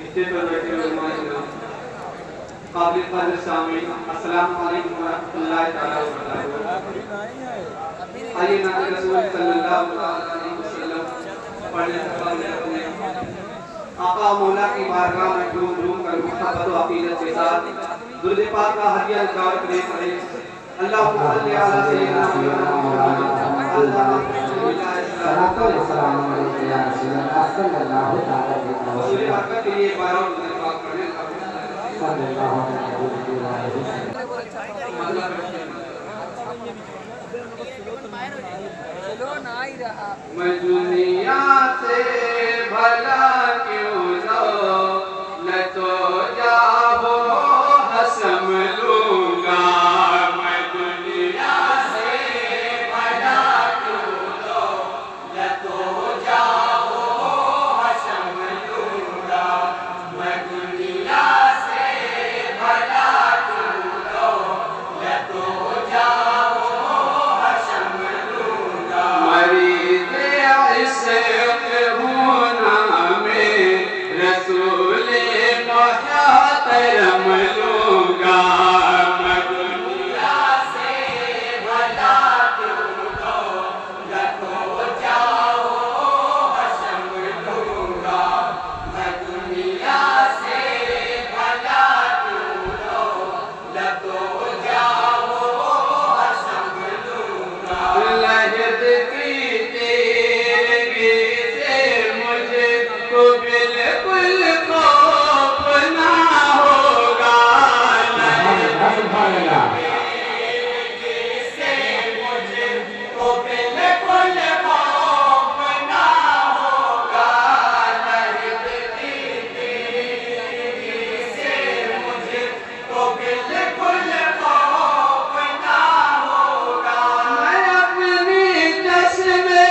Stage पर बैठे हुए काबिल कदर सामीन, अस्सलाम वालेकुम व रहमतुल्लाहि तआला व बरकातहू। आइए नाते रसूल सल्लल्लाहु अलैहि वसल्लम पढ़ने से पहले अपने आका मौला की बारगाह में झूम कर मोहब्बत व अकीदत के साथ दुरूद पाक का हदिया निकाल करें पढ़े। अल्लाहुम्मा सल्ली अला सय्यिदना मुहम्मद सल्लल्लाहु अलैहि वसल्लम के लिए बारह दुरूद पाक पढ़ें। मैं दुनिया से भला क्यों लो न तो जाओ हसम लूंगा। मैं दुनिया से भला क्यों लो न तो जाओ हसम लूंगा। मैं दुनिया से भला क्यों लो न तो जाओ हसम लूंगा। मरीज़ इश्क़ होना में रसूल मोहतरम लूंगा। मैं दुनिया से भला क्यों लो न तो जाओ हसम लूंगा। मैं दुनिया से भला क्यों लो न तो जाओ हसम लूंगा। लहद की तेरी से मुझको बिल्कुल खौफ ना होगा। से मुझको बिल्कुल खौफ ना होगा। लहद की तेरी से मुझको बिल्कुल खौफ ना होगा। मैं अपनी चश्मे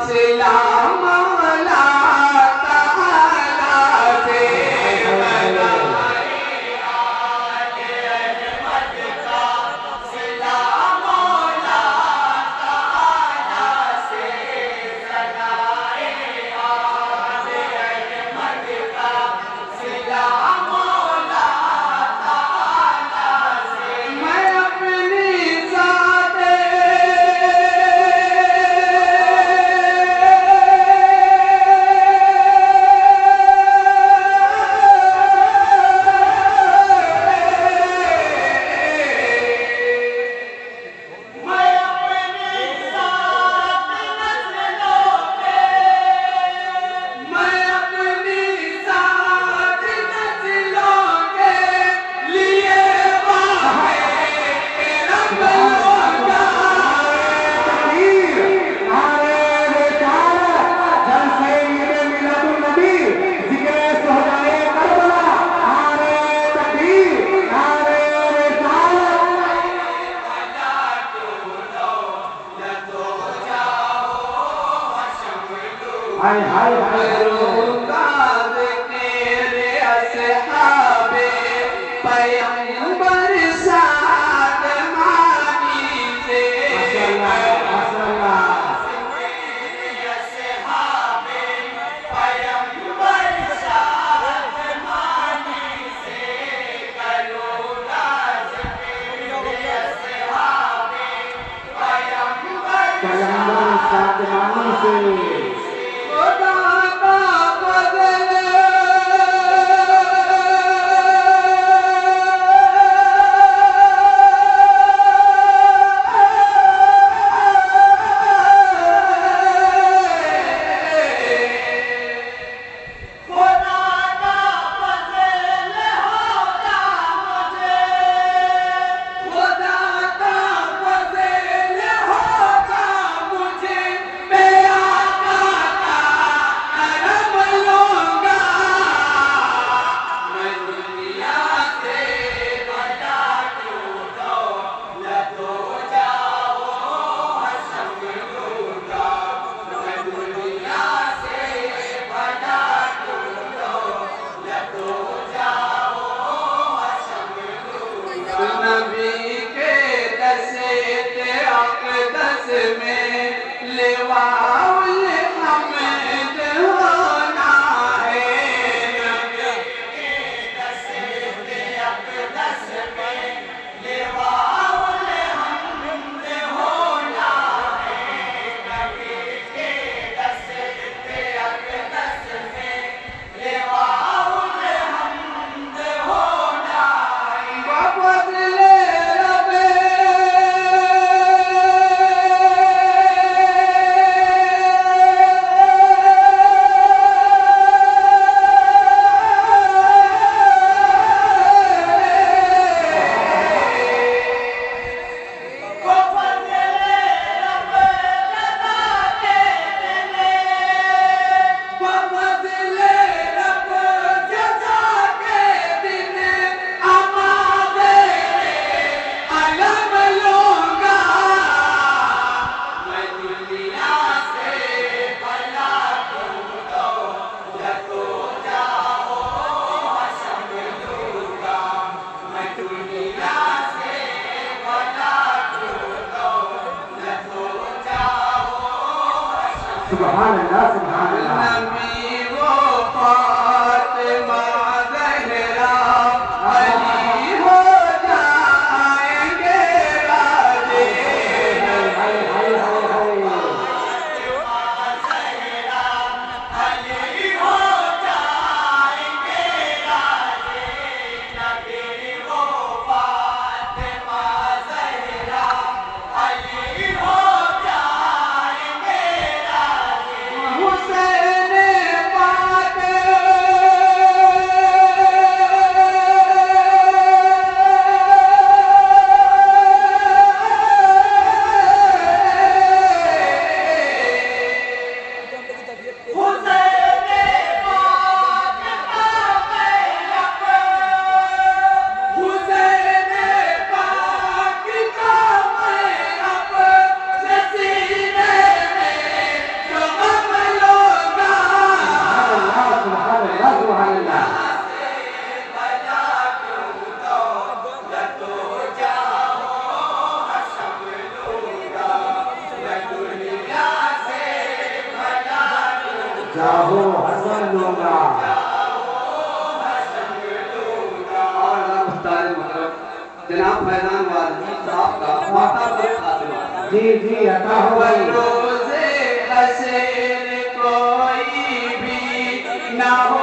सलाम अला ताला से अहमद का सलाम अला ताला से सदाए आले अहमद का सलाम अला ताला से। मैं अपनी ज़ाते हाय हाय तेरे असहाबे पैगंबर साथ मानी से। असहाबे पैगंबर साथ मानी से। करो राज तेरे असहाबे पैगंबर साथ मानी से। खुदा का फज़ल सुभान अल्लाह सुभान अल्लाह। नबी वो फातिमा ज़हरा अली हो जाएंगे राजे। हुसैन पाक जाहो हसन लूंगा। जनाब फैजान वाली साहब का माता पर खातिमा। जी जी अता हो गई। रोज़े हसन कोई भी ना हो